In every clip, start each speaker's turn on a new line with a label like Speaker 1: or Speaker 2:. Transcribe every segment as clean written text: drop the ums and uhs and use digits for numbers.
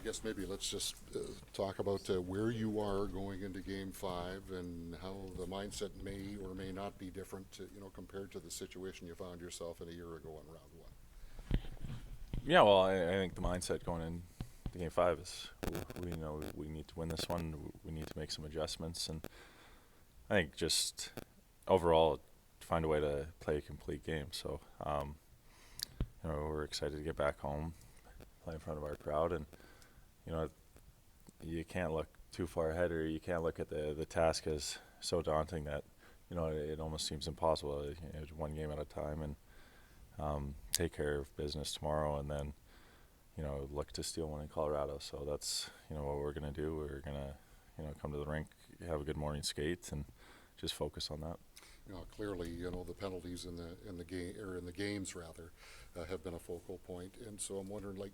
Speaker 1: guess maybe let's just talk about where you are going into Game 5 and how the mindset may or may not be different, compared to the situation you found yourself in a year ago in round one.
Speaker 2: Yeah, well, I think the mindset going in to Game 5 is we know we need to win this one. We need to make some adjustments, and I think just overall find a way to play a complete game. So, we're excited to get back home, play in front of our crowd, and you can't look too far ahead, or you can't look at the task as so daunting that it almost seems impossible. It's one game at a time, and take care of business tomorrow, and then look to steal one in Colorado. So that's what we're gonna do. We're gonna come to the rink, have a good morning skate, and just focus on that.
Speaker 1: Clearly, the penalties in the game, or in the games rather, have been a focal point, and so I'm wondering, like,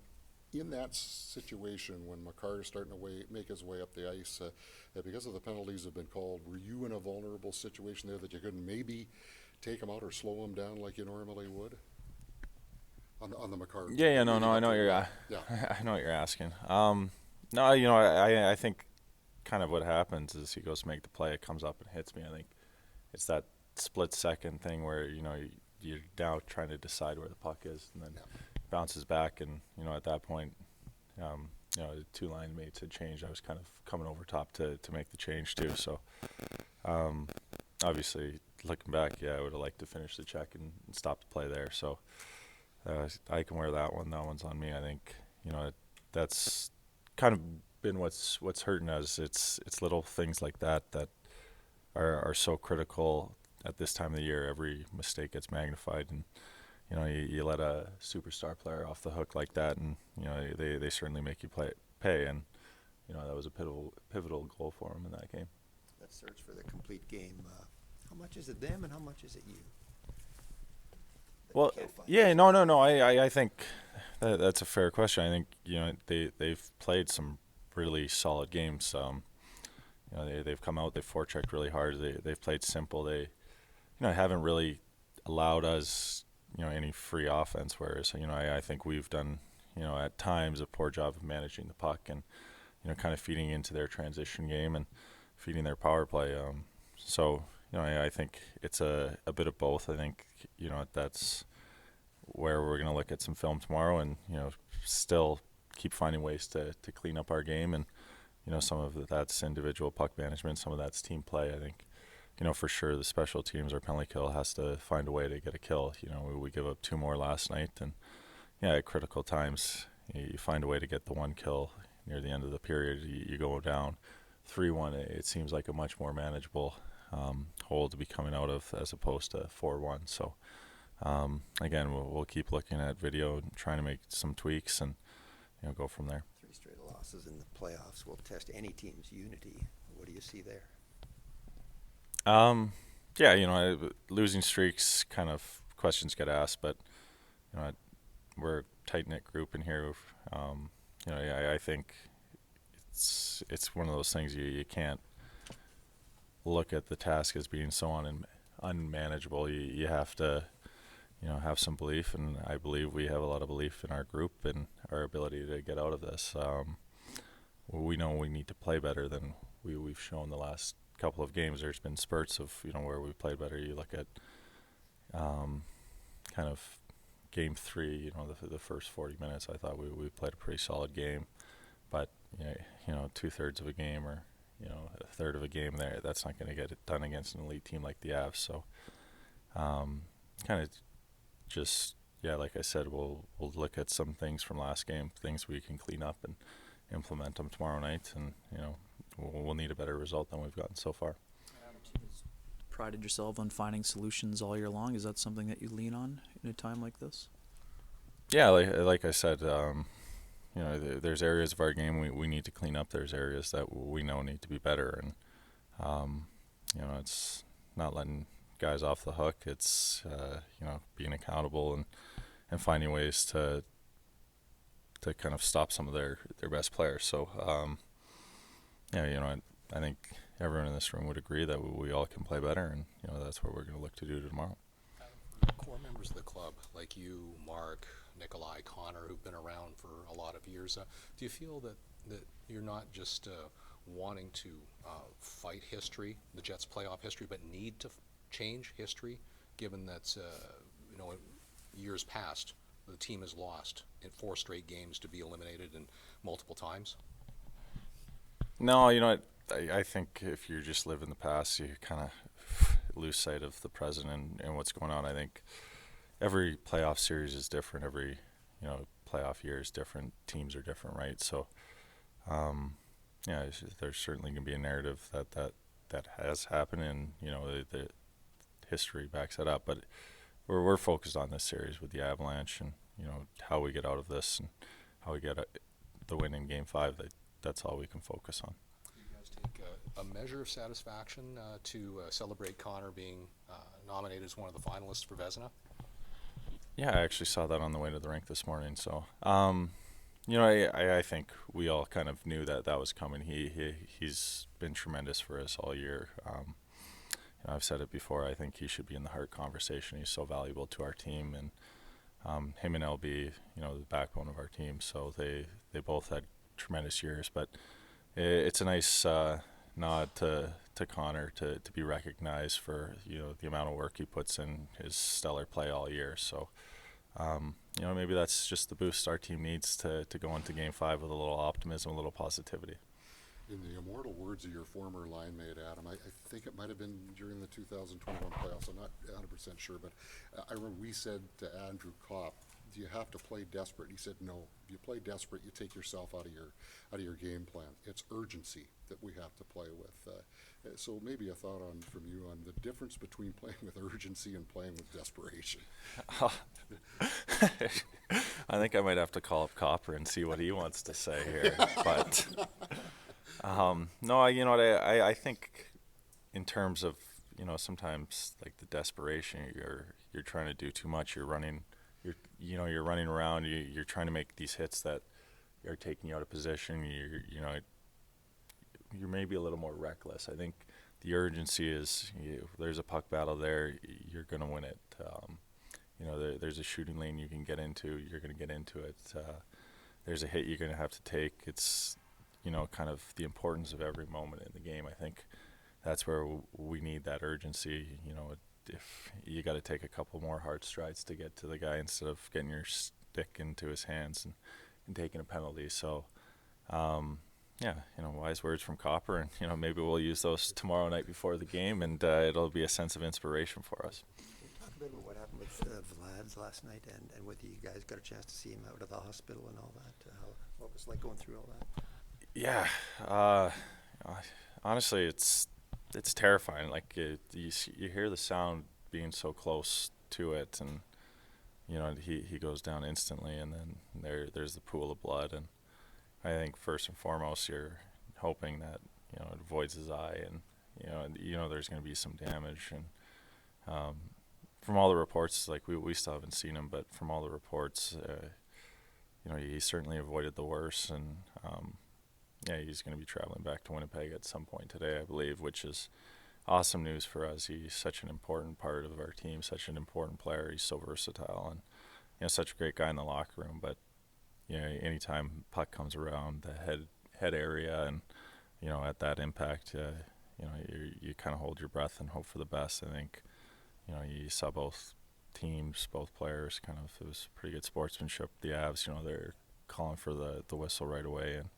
Speaker 1: in that situation when Makar is starting to make his way up the ice, because of the penalties have been called, were you in a vulnerable situation there that you couldn't maybe take him out or slow him down like you normally would? On the Makar.
Speaker 2: Yeah, no, I know
Speaker 1: yeah.
Speaker 2: I know what you're asking. No, I think kind of what happens is he goes to make the play, it comes up and hits me. I think it's that split second thing where you're now trying to decide where the puck is, and then bounces back, and at that point, the two line mates had changed. I was kind of coming over top to make the change too. So obviously looking back, I would have liked to finish the check and stop the play there. So I can wear that one. That one's on me. I think that's kind of been what's hurting us. It's little things like that are so critical at this time of the year. Every mistake gets magnified, and you let a superstar player off the hook like that, and they certainly make you pay, and that was a pivotal goal for him in that game.
Speaker 3: Let's search for the complete game. How much is it them, and how much is it you?
Speaker 2: Well, yeah, no. I think that's a fair question. I think they've played some really solid games. They've come out, they've forechecked really hard. They've played simple. They haven't really allowed us any free offense. Whereas I think we've done at times a poor job of managing the puck and kind of feeding into their transition game and feeding their power play. So I think it's a bit of both. I think that's where we're going to look at some film tomorrow, and still keep finding ways to clean up our game. And some of that's individual puck management, some of that's team play. I think for sure the special teams, our penalty kill, has to find a way to get a kill. We give up 2 more last night, and at critical times you find a way to get the 1 kill near the end of the period. You go down 3-1. It seems like a much more manageable hole to be coming out of, as opposed to 4-1. So again, we'll keep looking at video and trying to make some tweaks, and go from there.
Speaker 3: 3 straight losses in the playoffs will test any team's unity. What do you see there?
Speaker 2: Losing streaks, kind of questions get asked, but we're a tight-knit group in here. I think it's one of those things you can't look at the task as being so unmanageable. You have to have some belief, and I believe we have a lot of belief in our group and our ability to get out of this. We know we need to play better than we've shown the last couple of games. There's been spurts of where we've played better. You look at kind of game 3, the first 40 minutes, I thought we played a pretty solid game, but 2/3 of a game, or a third of a game there, that's not going to get it done against an elite team like the Avs. So kind of just like I said, we'll look at some things from last game, things we can clean up and implement them tomorrow night, and we'll need a better result than we've gotten so far.
Speaker 4: Prided yourself on finding solutions all year long. Is that something that you lean on in a time like this? Yeah,
Speaker 2: like I said, there's areas of our game we need to clean up. There's areas that we know need to be better, and it's not letting guys off the hook. It's being accountable and finding ways to kind of stop some of their best players. So I think everyone in this room would agree that we all can play better, and that's what we're going to look to do tomorrow.
Speaker 5: Core members of the club, like you, Mark, Nikolai, Connor, who've been around for a lot of years. Do you feel that you're not just wanting to fight history, the Jets' playoff history, but need to change history, given that years past the team has lost in 4 straight games to be eliminated and multiple times?
Speaker 2: No, I think if you just live in the past, you kind of lose sight of the present and what's going on. I think every playoff series is different. Every playoff year is different. Teams are different, right? So, there's certainly going to be a narrative that has happened, and the history backs that up. But we're focused on this series with the Avalanche, and how we get out of this and how we get the win in Game 5. That's all we can focus on.
Speaker 5: Do you guys take a measure of satisfaction to celebrate Connor being nominated as one of the finalists for Vezina?
Speaker 2: Yeah, I actually saw that on the way to the rink this morning. So, I think we all kind of knew that was coming. He's been tremendous for us all year. I've said it before. I think he should be in the Hart conversation. He's so valuable to our team, and him and LB, the backbone of our team. So they both had tremendous years. But it's a nice nod to Connor to be recognized for the amount of work he puts in his stellar play all year. So maybe that's just the boost our team needs to go into Game 5 with a little optimism, a little positivity.
Speaker 1: In the immortal words of your former line mate, Adam, I think it might have been during the 2021 playoffs. I'm not 100% sure, but I remember we said to Andrew Kopp, "Do you have to play desperate?" He said, "No. If you play desperate, you take yourself out of your game plan. It's urgency that we have to play with." So maybe a thought from you on the difference between playing with urgency and playing with desperation.
Speaker 2: I think I might have to call up Copper and see what he wants to say here, but. No, I think in terms of, sometimes like the desperation, you're trying to do too much. You're running around. You're trying to make these hits that are taking you out of position. You're maybe a little more reckless. I think the urgency is, there's a puck battle there. You're going to win it. There's a shooting lane you can get into. You're going to get into it. There's a hit you're going to have to take. It's kind of the importance of every moment in the game. I think that's where we need that urgency. If you got to take a couple more hard strides to get to the guy instead of getting your stick into his hands and taking a penalty. So, wise words from Copper, and maybe we'll use those tomorrow night before the game, and it'll be a sense of inspiration for us.
Speaker 3: Talk a bit about what happened with Vlad's last night, and whether you guys got a chance to see him out of the hospital and all that. What was it like going through all that?
Speaker 2: Yeah, honestly, it's terrifying. Like you hear the sound being so close to it, and he goes down instantly, and then there's the pool of blood, and I think first and foremost you're hoping that it avoids his eye, and there's going to be some damage, and from all the reports, like we still haven't seen him, but from all the reports, he certainly avoided the worst, and he's going to be traveling back to Winnipeg at some point today, I believe, which is awesome news for us. He's such an important part of our team, such an important player. He's so versatile, and such a great guy in the locker room. But anytime puck comes around the head area, and at that impact, you kind of hold your breath and hope for the best. I think you saw both teams, both players. It was pretty good sportsmanship. The Avs, they're calling for the whistle right away, and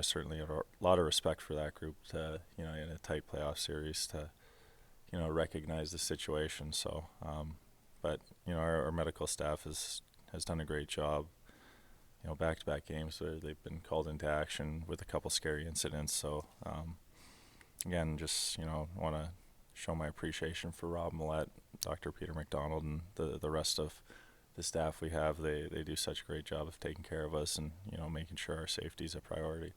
Speaker 2: certainly a lot of respect for that group to, in a tight playoff series to, recognize the situation. So, but, our medical staff has done a great job. Back-to-back games where they've been called into action with a couple scary incidents. So, again, just, want to show my appreciation for Rob Millette, Dr. Peter McDonald, and the rest of the staff we have. They do such a great job of taking care of us and, making sure our safety is a priority.